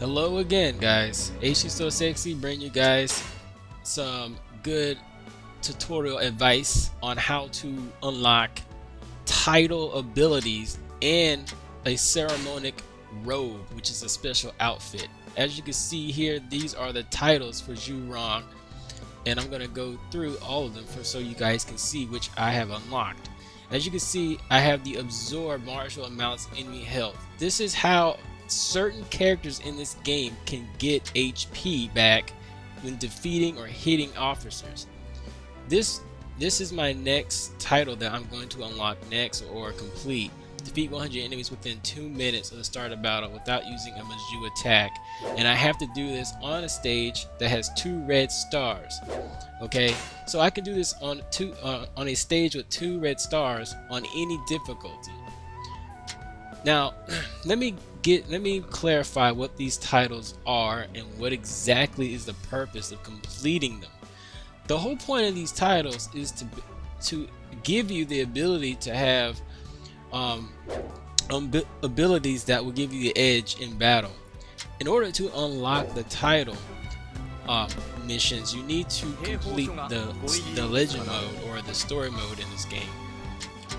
Hello again, guys. HDsoSEXY bring you guys some good tutorial advice on how to unlock title abilities in a ceremonial robe, which is a special outfit. As you can see here, these are the titles for Zhurong, and I'm gonna go through all of them so you guys can see which I have unlocked. As you can see, I have the absorb martial amounts of enemy health. This is how certain characters in this game can get HP back when defeating or hitting officers. This is my next title that I'm going to unlock next or complete. Defeat 100 enemies within 2 minutes of the start of battle without using a Maju attack, and I have to do this on a stage that has 2 red stars. Okay, so I can do this on a stage with 2 red stars on any difficulty. Now, let me clarify what these titles are and what exactly is the purpose of completing them. The whole point of these titles is to give you the ability to have abilities that will give you the edge in battle. In order to unlock the title missions, you need to complete the legend mode or the story mode in this game.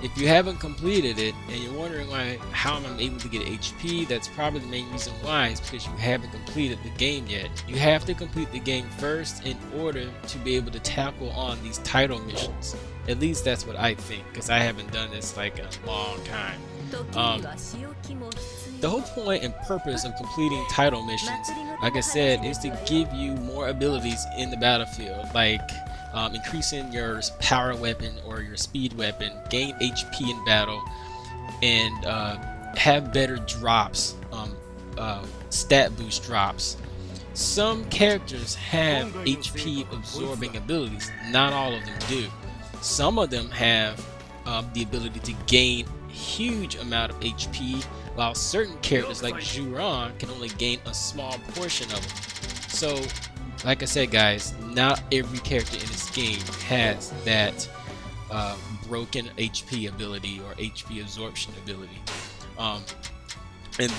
If you haven't completed it and you're wondering how I'm able to get HP, that's probably the main reason why, is because you haven't completed the game yet. You have to complete the game first in order to be able to tackle on these title missions. At least that's what I think, because I haven't done this like a long time. The whole point and purpose of completing title missions, like I said, is to give you more abilities in the battlefield, like increasing your power weapon or your speed weapon, gain HP in battle, and have better drops, stat boost drops. Some characters have HP absorbing abilities, not all of them do. Some of them have the ability to gain huge amount of HP, while certain characters like Zhurong can only gain a small portion of it. So, like I said, guys, not every character in this game has that broken HP ability or HP absorption ability. And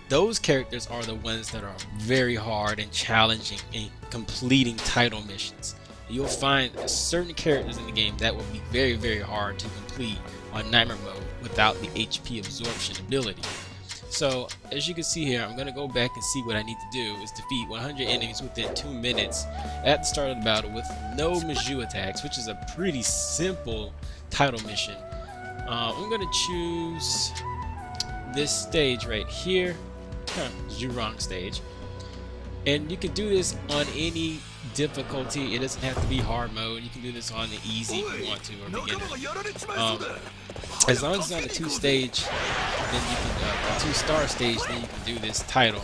those characters are the ones that are very hard and challenging in completing title missions. You'll find certain characters in the game that will be very, very hard to complete on Nightmare mode without the HP absorption ability. So, as you can see here, I'm going to go back and see what I need to do is defeat 100 enemies within 2 minutes at the start of the battle with no Maju attacks, which is a pretty simple title mission. I'm going to choose this stage right here, Zhurong stage. And you can do this on any difficulty. It doesn't have to be hard mode. You can do this on the easy if you want to, or beginner. As long as it's on the 2 stage, then you can 2-star stage, then you can do this title.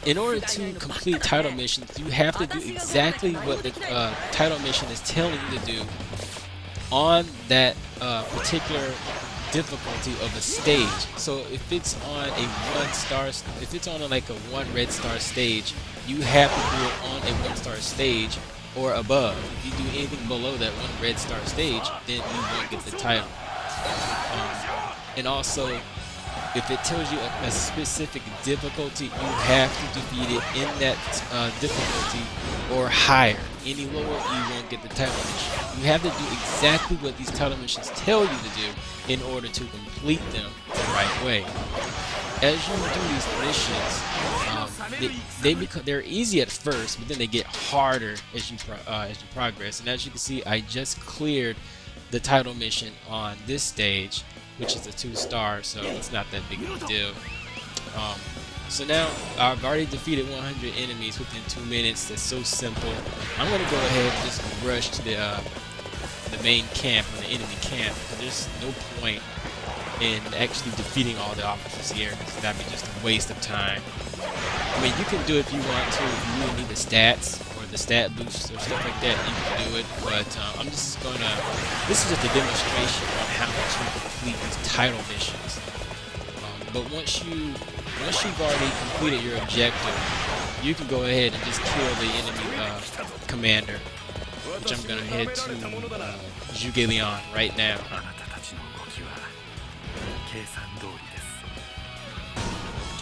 In order to complete title missions, you have to do exactly what the title mission is telling you to do on that particular difficulty of a stage. So if it's on a 1-star, if it's on like a 1 red star stage, you have to do it on a 1-star stage or above. If you do anything below that 1 red star stage, then you won't get the title. And also, if it tells you a specific difficulty, you have to defeat it in that difficulty or higher. Any lower, you won't get the title mission. You have to do exactly what these title missions tell you to do in order to complete them the right way. As you do these missions, they're easy at first, but then they get harder as you progress. And as you can see, I just cleared the title mission on this stage, which is a 2-star, so it's not that big of a deal. So now I've already defeated 100 enemies within 2 minutes. That's so simple. I'm gonna go ahead and just rush to the main camp, or the enemy camp. There's no point in actually defeating all the officers here, because that'd be just a waste of time. I mean, you can do it if you want to. If you really need the stats or the stat boosts or stuff like that, you can do it. But I'm just gonna. This is just a demonstration on how to complete these title missions. But once you've already completed your objective, you can go ahead and just kill the enemy commander, which I'm gonna head to Zhuge right now.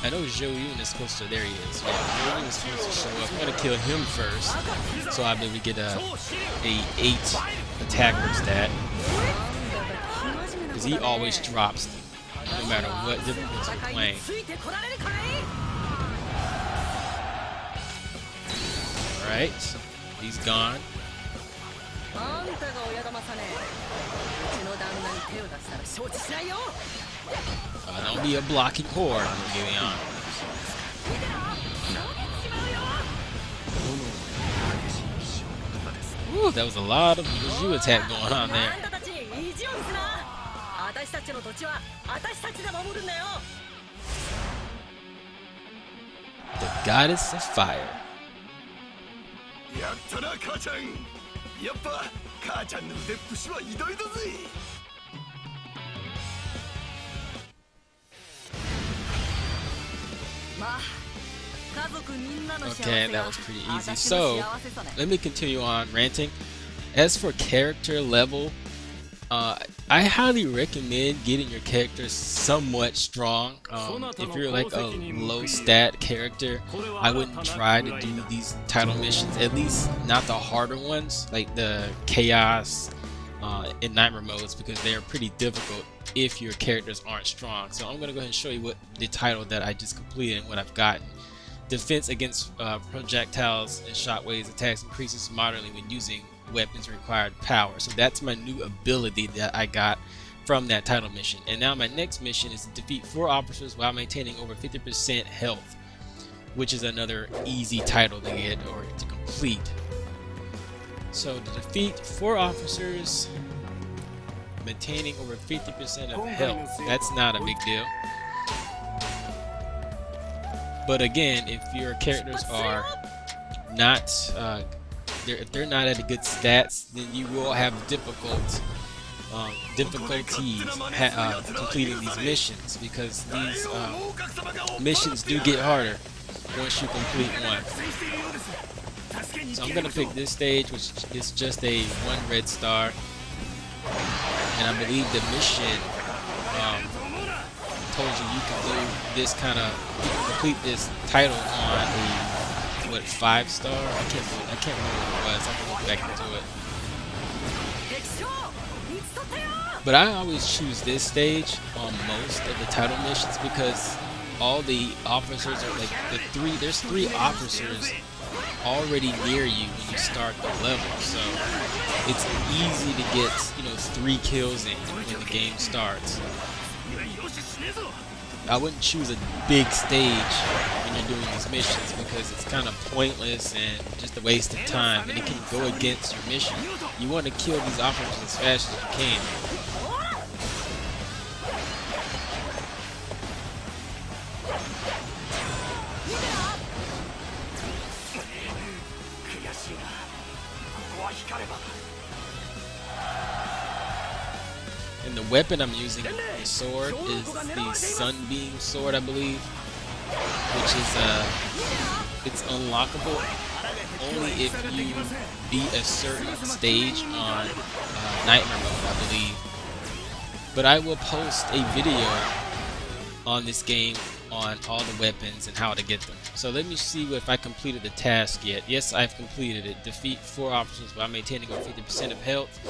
I know Zhou is supposed to. There he is. Yeah, Zhou is supposed to show up. I'm gonna kill him first, so I'll be able to get a 8 attacker stat. Because he always drops them, no matter what difficulty you're playing. Alright, he's gone. Don't be a blocking whore, Gideon. Ooh, that was a lot of Zhu attack going on there. The goddess of fire. Okay, that was pretty easy. So, let me continue on ranting. As for character level, I highly recommend getting your character somewhat strong. If you're like a low stat character, I wouldn't try to do these title missions, at least not the harder ones, like the Chaos and Nightmare modes, because they are pretty difficult if your characters aren't strong. So I'm going to go ahead and show you what the title that I just completed and what I've gotten. Defense against projectiles and shockwaves attacks increases moderately when using weapons required power. So that's my new ability that I got from that title mission. And now my next mission is to defeat 4 officers while maintaining over 50% health, which is another easy title to get or to complete. So to defeat 4 officers maintaining over 50% of health, that's not a big deal. But again, if your characters are not if they're not at a good stats, then you will have difficulties completing these missions, because these missions do get harder once you complete one. So I'm gonna pick this stage, which is just a 1 red star, and I believe the mission told you can do this kind of complete this title on a 5 star? I can't remember what it was. I can look back into it. But I always choose this stage on most of the title missions, because all the officers are like there's 3 officers already near you when you start the level, so it's easy to get 3 kills in when the game starts. I wouldn't choose a big stage when you're doing these missions, because it's kind of pointless and just a waste of time, and it can go against your mission. You want to kill these officers as fast as you can. And the weapon I'm using, the sword, is the Sunbeam sword, I believe, which is it's unlockable only if you beat a certain stage on Nightmare mode, I believe. But I will post a video on this game on all the weapons and how to get them. So let me see if I completed the task yet. Yes, I've completed it. Defeat 4 officers while maintaining over 50% of health.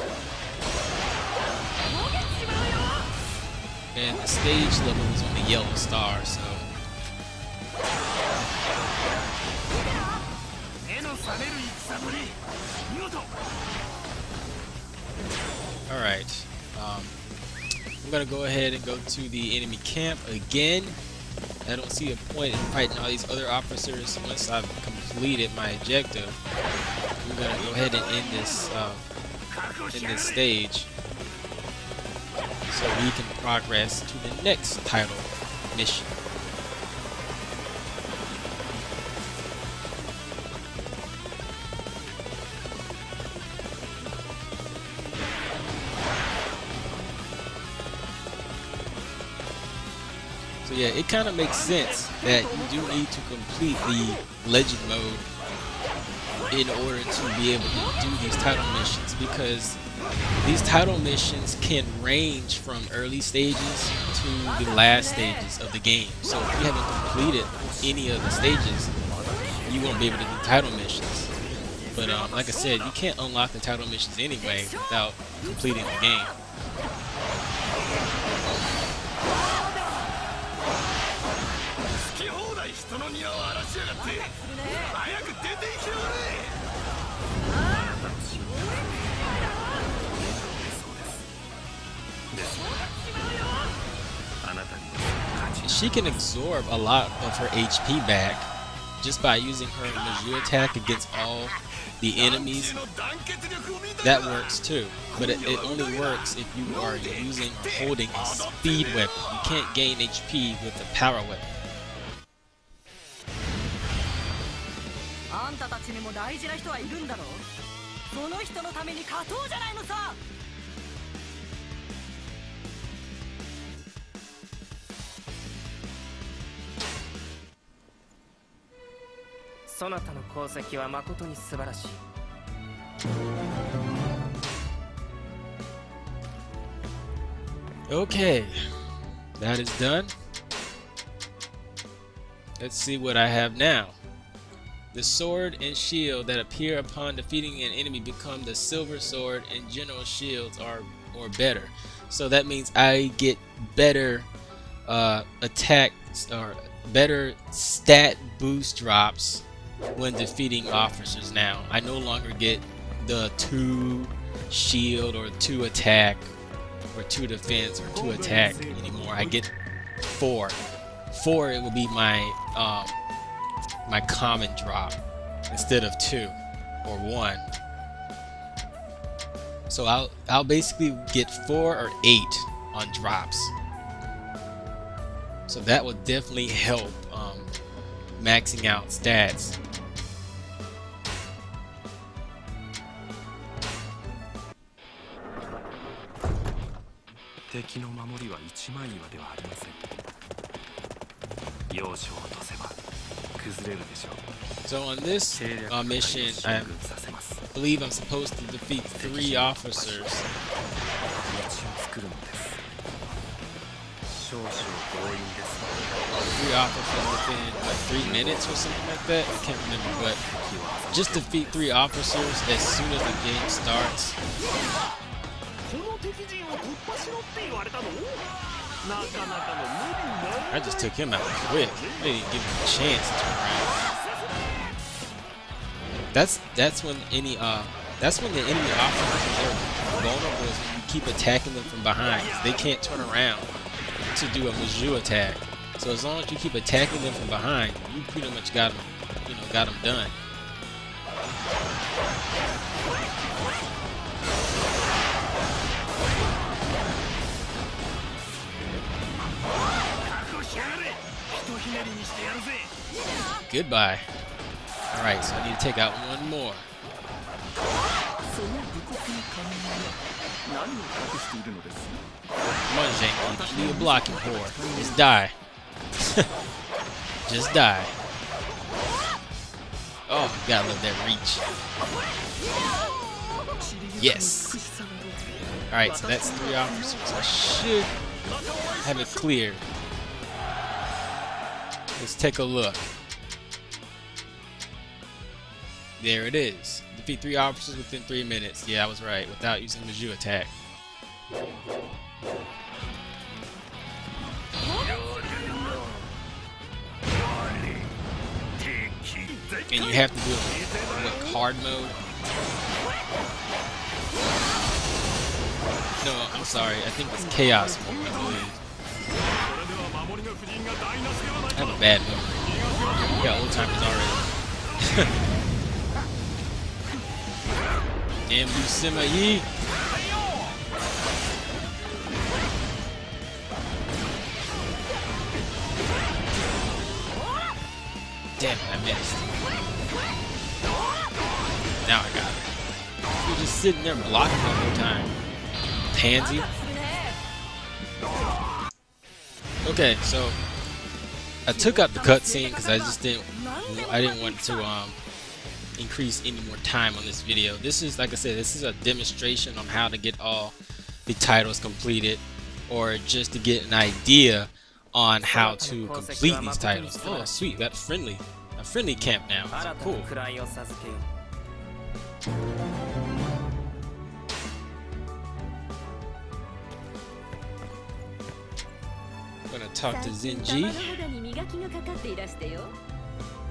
And the stage level was on the yellow star, so. Alright. I'm gonna go ahead and go to the enemy camp again. I don't see a point in fighting all these other officers once I've completed my objective. We're gonna go ahead and end this in this stage, so we can progress to the next title mission. So yeah, it kind of makes sense that you do need to complete the legend mode in order to be able to do these title missions, because These title missions can range from early stages to the last stages of the game. So if you haven't completed any of the stages, you won't be able to do title missions. But like I said, you can't unlock the title missions anyway without completing the game. She can absorb a lot of her HP back just by using her Maju attack against all the enemies. That works too, but it only works if you are using or holding a speed weapon. You can't gain HP with a power weapon. あんたたちにも大事な人はいるんだろう。その人のために勝とうじゃないのさ。そなたの功績は誠に素晴らしい。Okay, that is done. Let's see what I have now. The sword and shield that appear upon defeating an enemy become the silver sword and general shields or better. So that means I get better attacks or better stat boost drops when defeating officers now. I no longer get the 2 shield or 2 attack or 2 defense or 2 attack anymore. I get 4. 4 it will be my my common drop instead of 2 or 1. So I'll basically get 4 or 8 on drops. So that will definitely help maxing out stats. So on this mission, I believe I'm supposed to defeat 3 officers. 3 officers within like 3 minutes or something like that. I can't remember, but just defeat 3 officers as soon as the game starts. I just took him out quick. I didn't even give him a chance to turn around. That's when the enemy officers are vulnerable, is when you keep attacking them from behind. They can't turn around to do a Maju attack. So as long as you keep attacking them from behind, you pretty much got them, got them done. Goodbye. Alright, so I need to take out one more. Come on, Janky. You a blocking whore. Just die. Just die. Oh, you gotta love that reach. Yes. Alright, so that's 3 officers. I should have it cleared. Let's take a look. There it is. Defeat 3 officers within 3 minutes. Yeah, I was right. Without using Maju attack. And you have to do it with hard mode. No, I'm sorry. I think it's chaos mode, I believe. I have a bad memory. We got old timers already. Ambu-sima-yi. Damn it, I missed. Now I got it. You're just sitting there blocking the whole time. Pansy. Okay, so I took out the cutscene because I didn't want to increase any more time on this video. This is, like I said, this is a demonstration on how to get all the titles completed, or just to get an idea on how to complete these titles. Oh, sweet, got a friendly camp now. So cool. I'm gonna talk to Zenji.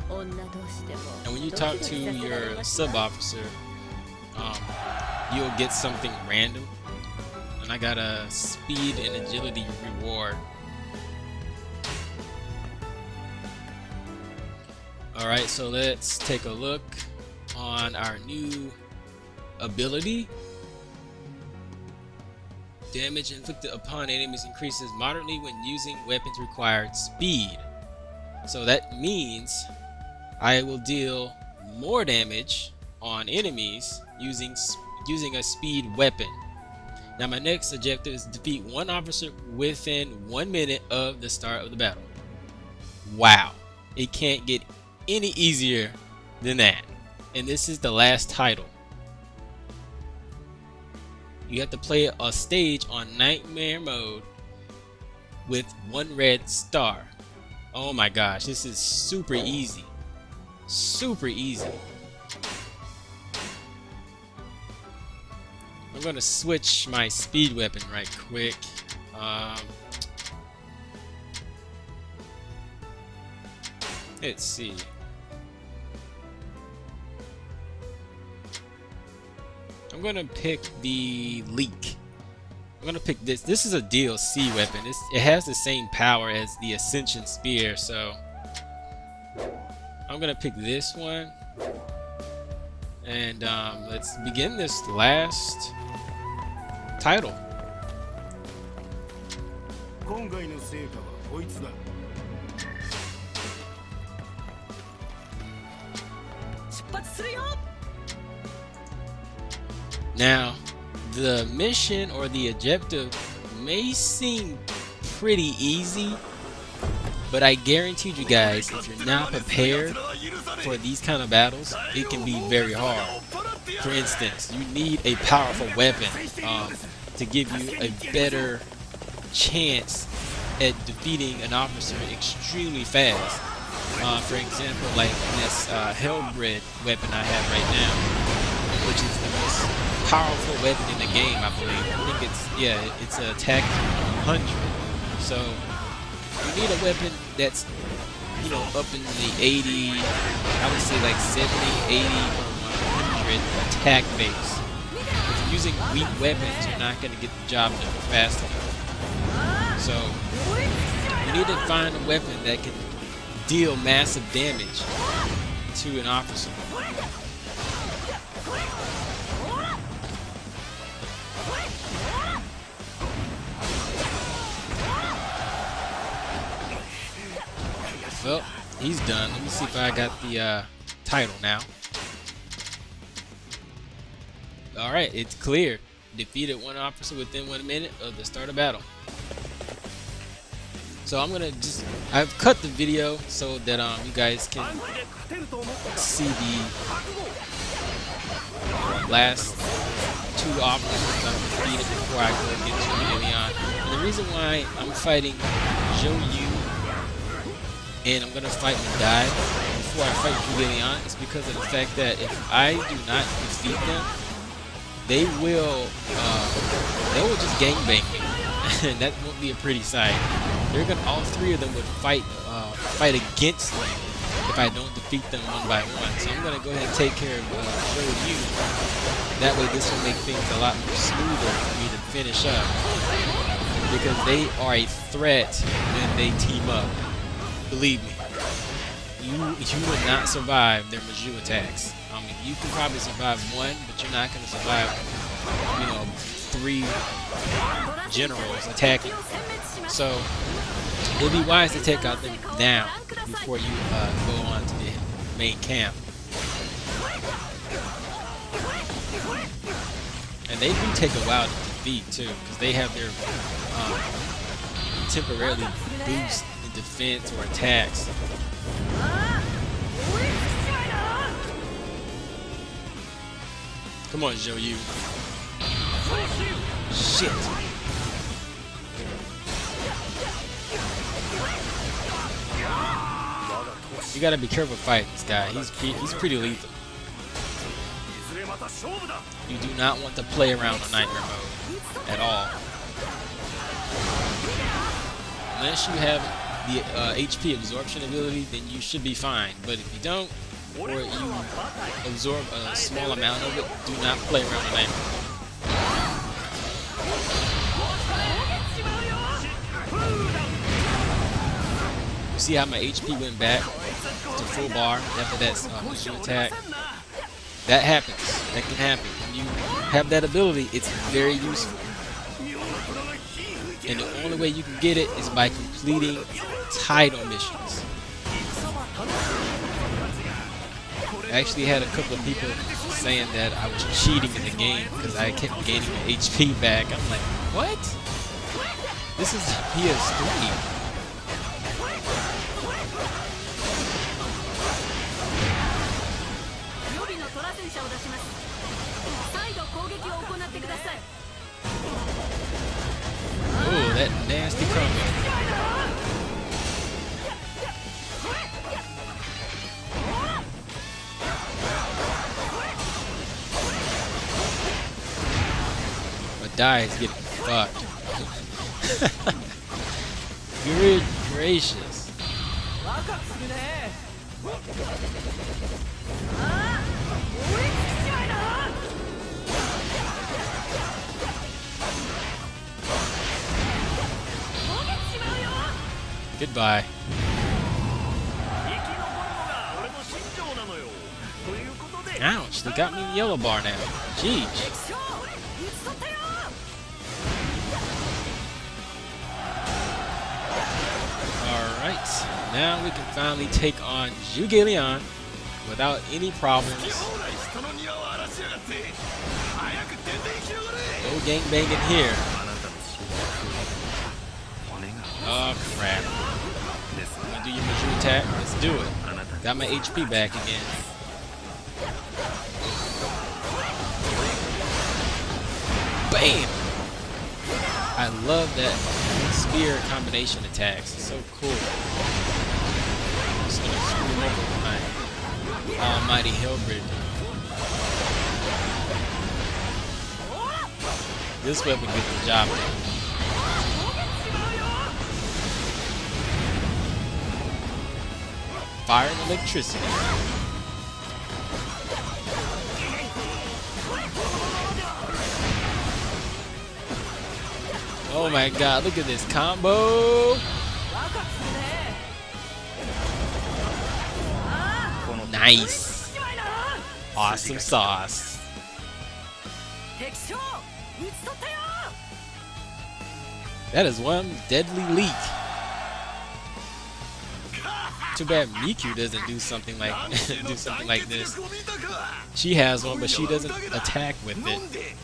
And when you talk to your sub-officer, you'll get something random. And I got a speed and agility reward. Alright, so let's take a look on our new ability. Damage inflicted upon enemies increases moderately when using weapons required speed. So that means I will deal more damage on enemies using a speed weapon. Now my next objective is to defeat one officer within 1 minute of the start of the battle. Wow, it can't get any easier than that. And this is the last title. You have to play a stage on nightmare mode with 1 red star. Oh my gosh, this is super easy. Super easy. I'm gonna switch my speed weapon right quick. Let's see. I'm gonna pick the leak. I'm gonna pick this. This is a DLC weapon. It has the same power as the Ascension Spear, so I'm gonna pick this one. And let's begin this last title. Now, the mission or the objective may seem pretty easy, but I guarantee you guys, if you're not prepared for these kind of battles, it can be very hard. For instance, you need a powerful weapon to give you a better chance at defeating an officer extremely fast. For example, like this Hellbred weapon I have right now, which is the most powerful weapon in the game, I believe. I think it's an attack 100. So you need a weapon that's, you know, up in the 80, I would say like 70, 80, or 100 attack base. If you're using weak weapons, you're not going to get the job done fast enough. So you need to find a weapon that can deal massive damage to an officer. Well, he's done. Let me see if I got the title now. Alright, it's clear. Defeated one officer within 1 minute of the start of battle. So I'm gonna I've cut the video so that you guys can see the last 2 officers I've defeated before I go get to Leon. And the reason why I'm fighting Zhou and I'm gonna fight Madai before I fight Julian is because of the fact that if I do not defeat them, they will just gangbang me, and that won't be a pretty sight. All 3 of them would fight against me if I don't defeat them one by one. So I'm gonna go ahead and take care of Yu. That way, this will make things a lot more smoother for me to finish up, because they are a threat when they team up. Believe me, you would not survive their Maju attacks. I mean, you can probably survive 1, but you're not going to survive, 3 generals attacking. So it'd be wise to take out them now before you go on to the main camp. And they do take a while to defeat too, because they have their temporarily boost in defense or attacks. Come on, Zhou Yu. Shit. You gotta be careful fighting this guy. He's pretty lethal. You do not want to play around on nightmare mode at all. Unless you have the HP absorption ability, then you should be fine. But if you don't, or you absorb a small amount of it, do not play around on nightmare mode. You see how my HP went back to full bar after that machine attack? That happens. That can happen. When you have that ability, it's very useful. And the only way you can get it is by completing title missions. I actually had a couple of people saying that I was cheating in the game because I kept gaining my HP back. I'm like, what? This is PS3. Oh, that nasty combo. My die is getting fucked. Good gracious. Goodbye. Ouch, they got me in yellow bar now. Jeez. Alright, now we can finally take on Zhuge Liang without any problems. No gangbanging here. Oh crap. You wanna do your Majou attack? Let's do it. Got my HP back again. Bam! I love that spear combination attacks. It's so cool. Just gonna screw over my almighty Hellbreaker. This weapon gets the job done. Fire and electricity. Oh my god, look at this combo! Nice! Awesome sauce. That is one deadly leak. Too bad Miku doesn't do something like this. She has one, but she doesn't attack with it.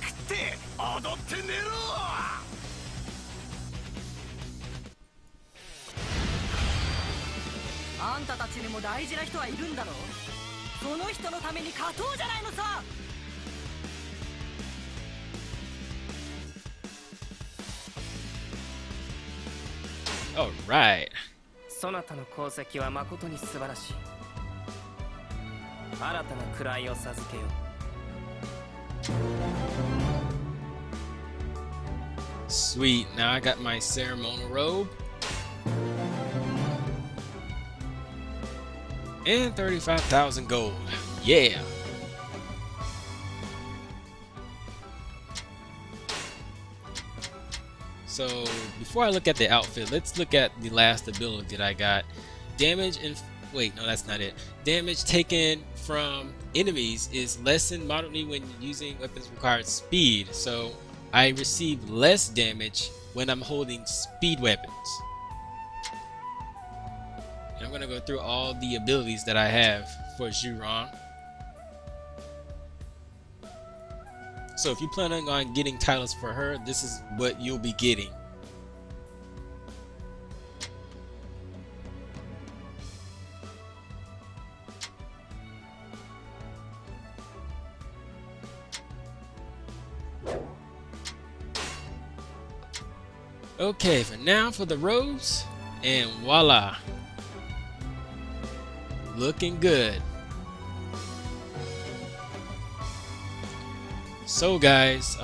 All right. そなたの功績は誠に素晴らしい。新たな位を授けよう。 Sweet. Now I got my ceremonial robe. And 35,000 gold. Yeah. So before I look at the outfit, let's look at the last ability that I got. Damage and wait, no, that's not it. Damage taken from enemies is lessened moderately when using weapons required speed. So I receive less damage when I'm holding speed weapons. And I'm gonna go through all the abilities that I have for Zhurong. So if you're planning on getting titles for her, this is what you'll be getting. Okay, for now for the robes, and voila, looking good. So guys,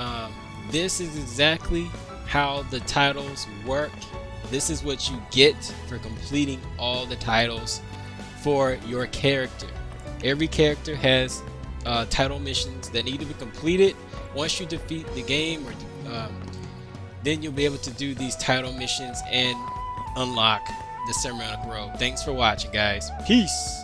this is exactly how the titles work. This is what you get for completing all the titles for your character. Every character has title missions that need to be completed. Once you defeat the game, or then you'll be able to do these title missions and unlock the ceremonial robe. Thanks for watching, guys. Peace.